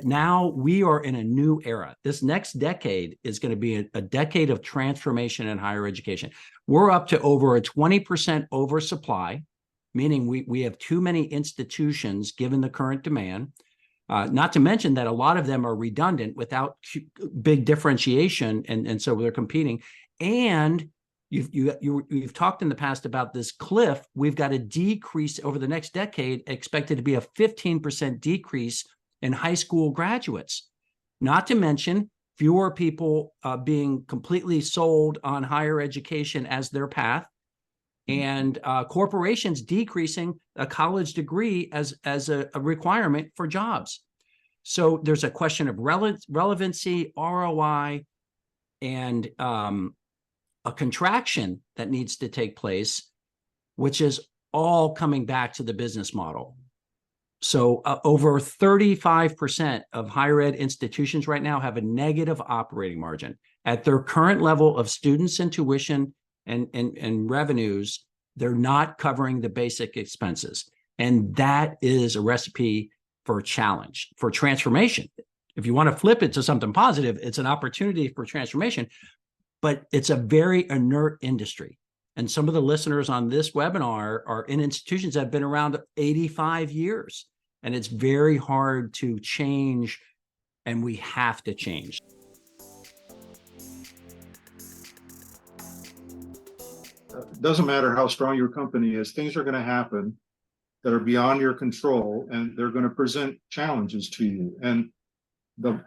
now we are in a new era. This next decade is going to be a decade of transformation in higher education. We're up to over a 20% oversupply, meaning we have too many institutions given the current demand. Not to mention that a lot of them are redundant without big differentiation, and so they're competing. And you've talked in the past about this cliff. We've got a decrease over the next decade, expected to be a 15% decrease in high school graduates. Not to mention fewer people being completely sold on higher education as their path, and corporations decreasing a college degree as a requirement for jobs. So there's a question of relevancy, ROI, and a contraction that needs to take place, which is all coming back to the business model. So over 35% of higher ed institutions right now have a negative operating margin. At their current level of students and tuition and revenues, they're not covering the basic expenses. And that is a recipe for challenge, for transformation. If you want to flip it to something positive, it's an opportunity for transformation, but it's a very inert industry. And some of the listeners on this webinar are in institutions that have been around 85 years. And it's very hard to change, and we have to change. It doesn't matter how strong your company is, things are going to happen that are beyond your control, and they're going to present challenges to you. And the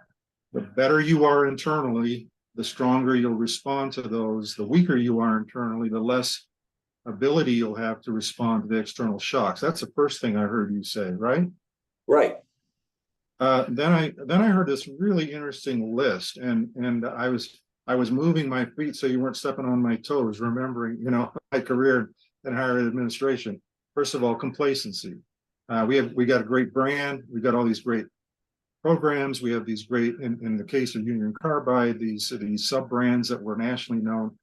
better you are internally, the stronger you'll respond to those. The weaker you are internally, the less ability you'll have to respond to the external shocks. That's the first thing I heard you say, right? Right. Then I heard this really interesting list, and I was moving my feet so you weren't stepping on my toes, remembering, my career in higher ed administration. First of all, complacency. We got a great brand. We got all these great programs. We have these great, in the case of Union Carbide, these sub brands that were nationally known.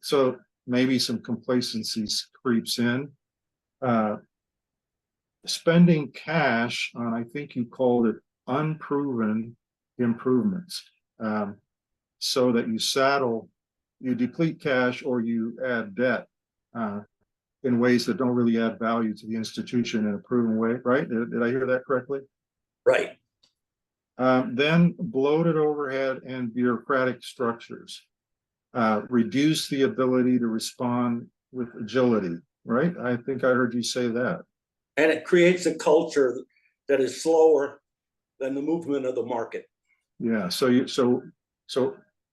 So maybe some complacency creeps in. Spending cash on, I think you called it, unproven improvements, so that you deplete cash or you add debt in ways that don't really add value to the institution in a proven way, right? Did I hear that correctly? Right. Then bloated overhead and bureaucratic structures reduce the ability to respond with agility, right? I think I heard you say that. And it creates a culture that is slower than the movement of the market. Yeah. So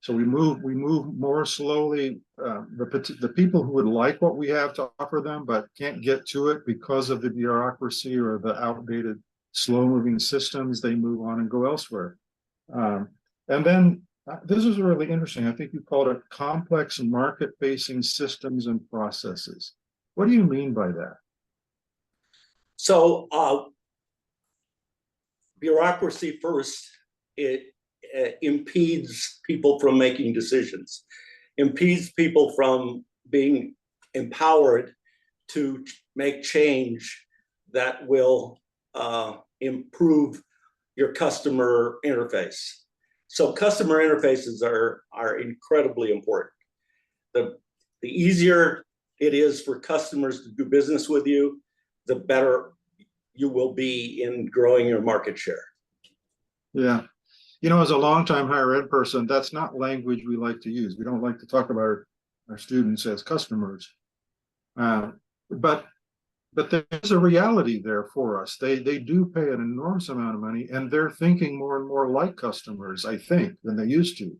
we move more slowly. The people who would like what we have to offer them but can't get to it because of the bureaucracy or the outdated, slow-moving systems, they move on and go elsewhere. And then this is really interesting. I think you called it complex market-facing systems and processes. What do you mean by that? So bureaucracy first, it impedes people from making decisions, impedes people from being empowered to make change that will improve your customer interface. So customer interfaces are incredibly important. The easier it is for customers to do business with you, the better you will be in growing your market share. Yeah. As a longtime higher ed person, that's not language we like to use. We don't like to talk about our students as customers. But there's a reality there for us. They do pay an enormous amount of money, and they're thinking more and more like customers, I think, than they used to.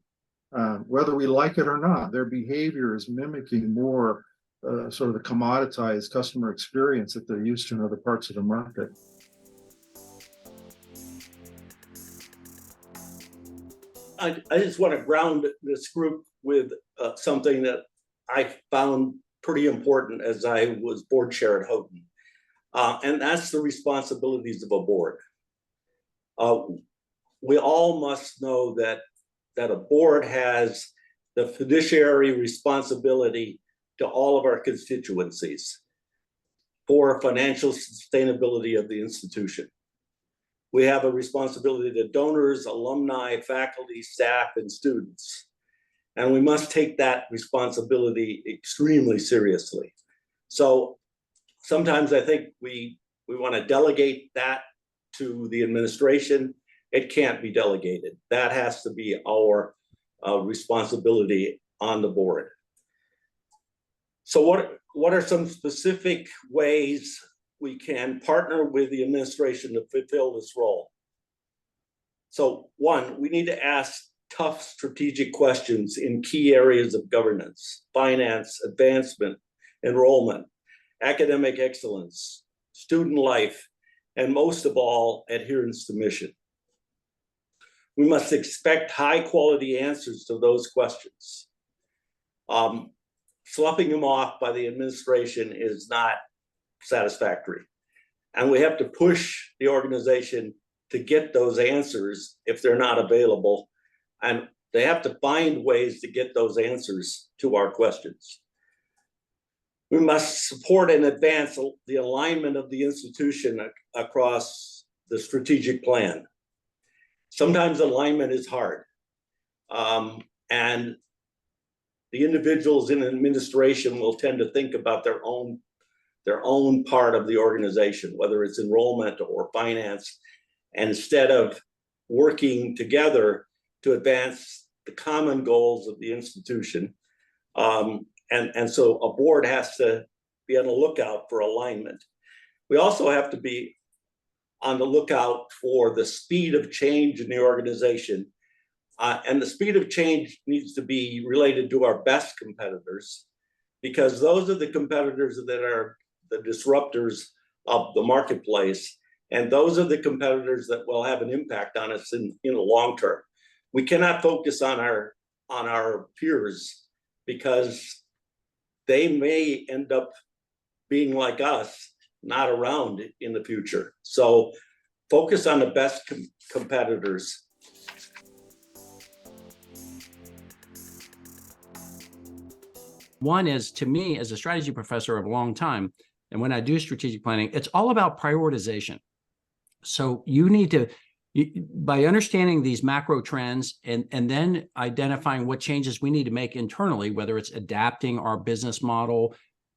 Whether we like it or not, their behavior is mimicking more sort of the commoditized customer experience that they're used to in other parts of the market. I just want to ground this group with something that I found pretty important as I was board chair at Houghton. And that's the responsibilities of a board. We all must know that a board has the fiduciary responsibility to all of our constituencies for financial sustainability of the institution. We have a responsibility to donors, alumni, faculty, staff, and students. And we must take that responsibility extremely seriously. So sometimes I think we want to delegate that to the administration. It can't be delegated. That has to be our responsibility on the board. So what are some specific ways we can partner with the administration to fulfill this role? So one, we need to ask tough strategic questions in key areas of governance, finance, advancement, enrollment, academic excellence, student life, and most of all, adherence to mission. We must expect high quality answers to those questions. Sloughing them off by the administration is not satisfactory. And we have to push the organization to get those answers if they're not available. And they have to find ways to get those answers to our questions. We must support and advance the alignment of the institution across the strategic plan. Sometimes alignment is hard. And the individuals in administration will tend to think about their own part of the organization, whether it's enrollment or finance, and instead of working together to advance the common goals of the institution. And so a board has to be on the lookout for alignment. We also have to be on the lookout for the speed of change in the organization. And the speed of change needs to be related to our best competitors, because those are the competitors that are the disruptors of the marketplace. And those are the competitors that will have an impact on us in the long term. We cannot focus on our peers, because they may end up being like us, not around in the future. So focus on the best competitors. One is, to me, as a strategy professor of a long time, and when I do strategic planning, it's all about prioritization. So you need to, by understanding these macro trends and then identifying what changes we need to make internally, whether it's adapting our business model,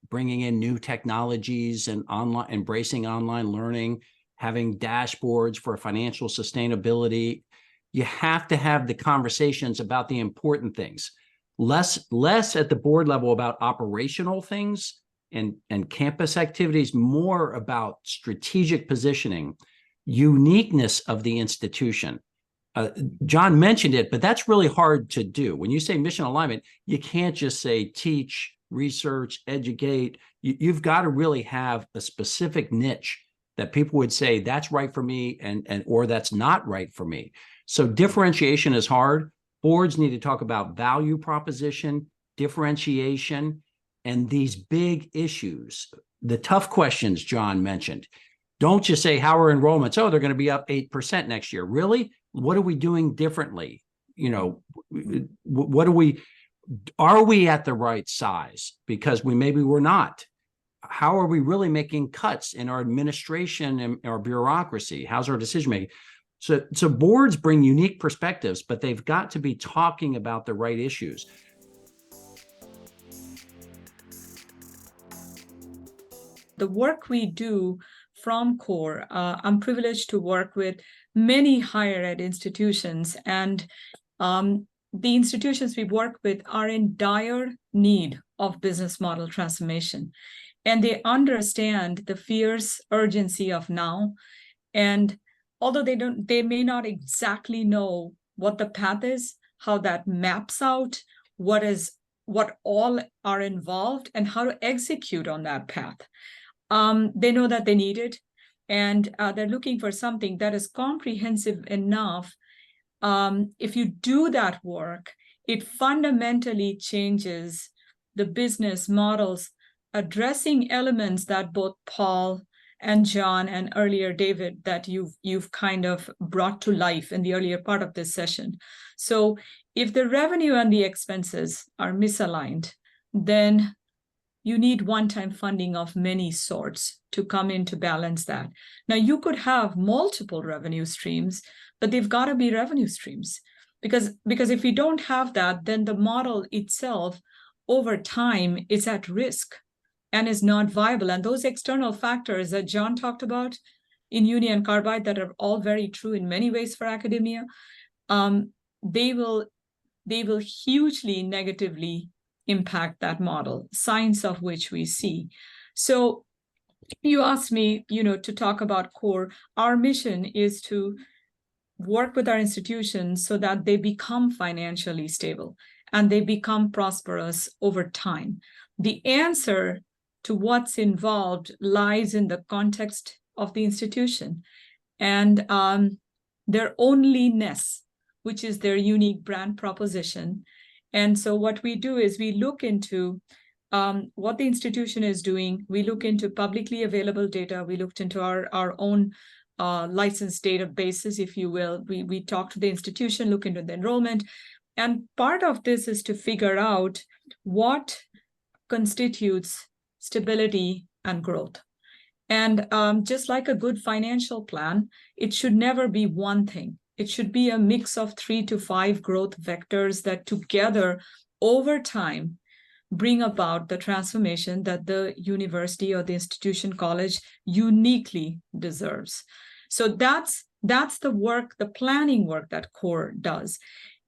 bringing in new technologies and online, embracing online learning, having dashboards for financial sustainability, you have to have the conversations about the important things. Less at the board level about operational things and campus activities, more about strategic positioning, uniqueness of the institution. John mentioned it, but that's really hard to do. When you say mission alignment, you can't just say teach, research, educate. You've got to really have a specific niche that people would say that's right for me and or that's not right for me. So differentiation is hard. Boards need to talk about value proposition, differentiation, and these big issues, the tough questions John mentioned. Don't just say, how are enrollments? Oh, they're going to be up 8% next year. Really? What are we doing differently? You know, are we at the right size? Because maybe we're not. How are we really making cuts in our administration and our bureaucracy? How's our decision making? So boards bring unique perspectives, but they've got to be talking about the right issues. The work we do from CORE, I'm privileged to work with many higher ed institutions, and the institutions we work with are in dire need of business model transformation. And they understand the fierce urgency of now. And although they may not exactly know what the path is, how that maps out, what all are involved, and how to execute on that path. They know that they need it, and they're looking for something that is comprehensive enough. If you do that work, it fundamentally changes the business models, addressing elements that both Paul and John and earlier David, that you've kind of brought to life in the earlier part of this session. So if the revenue and the expenses are misaligned, then you need one-time funding of many sorts to come in to balance that. Now, you could have multiple revenue streams, but they've got to be revenue streams. Because if we don't have that, then the model itself over time is at risk and is not viable. And those external factors that John talked about in Union Carbide that are all very true in many ways for academia, they will hugely negatively impact that model, signs of which we see. So you asked me, to talk about CORE. Our mission is to work with our institutions so that they become financially stable and they become prosperous over time. The answer to what's involved lies in the context of the institution and their onlyness, which is their unique brand proposition. And so what we do is we look into what the institution is doing. We look into publicly available data. We looked into our own licensed databases, if you will. We talk to the institution, look into the enrollment. And part of this is to figure out what constitutes stability and growth. And just like a good financial plan, it should never be one thing. It should be a mix of 3 to 5 growth vectors that together over time bring about the transformation that the university or the institution college uniquely deserves. So that's the work, the planning work that CORE does.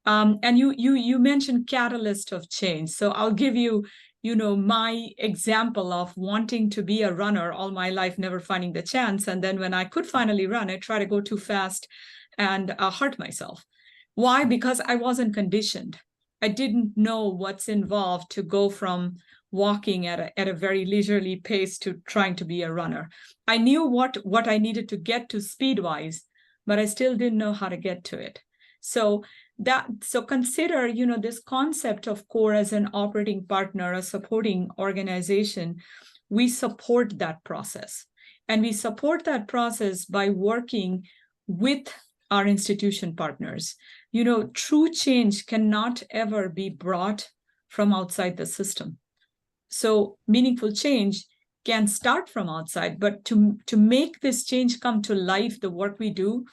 And you mentioned catalyst of change. So I'll give you, my example of wanting to be a runner all my life, never finding the chance. And then when I could finally run, I try to go too fast and hurt myself. Why? Because I wasn't conditioned. I didn't know what's involved to go from walking at a very leisurely pace to trying to be a runner. I knew what I needed to get to speed-wise, but I still didn't know how to get to it. So consider, this concept of CORE as an operating partner, a supporting organization. We support that process. And we support that process by working with our institution partners. True change cannot ever be brought from outside the system. So meaningful change can start from outside, but to make this change come to life, the work we do,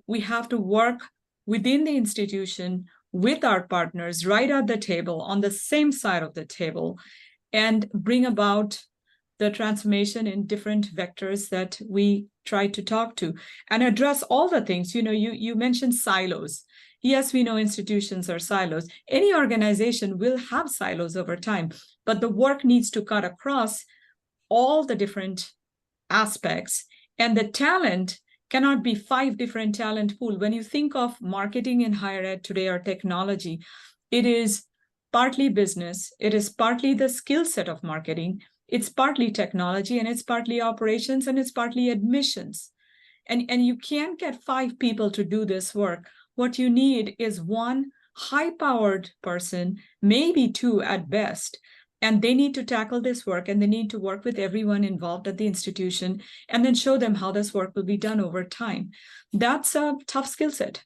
we have to work within the institution with our partners right at the table, on the same side of the table, and bring about the transformation in different vectors that we try to talk to and address all the things. You mentioned silos. Yes, we know institutions are silos. Any organization will have silos over time, but the work needs to cut across all the different aspects, and the talent cannot be 5 different talent pool. When you think of marketing in higher ed today or technology, it is partly business, it is partly the skill set of marketing, it's partly technology, and it's partly operations, and it's partly admissions. And you can't get 5 people to do this work. What you need is one high-powered person, maybe 2 at best, and they need to tackle this work, and they need to work with everyone involved at the institution and then show them how this work will be done over time. That's a tough skill set.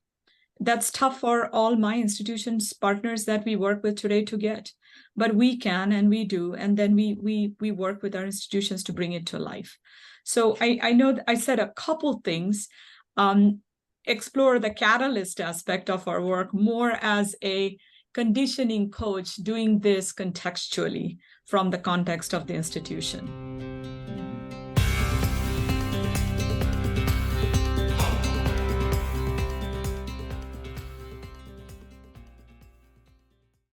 That's tough for all my institutions partners that we work with today to get. But we can, and we do, and then we work with our institutions to bring it to life. So I know I said a couple things. Explore the catalyst aspect of our work more as a conditioning coach doing this contextually from the context of the institution.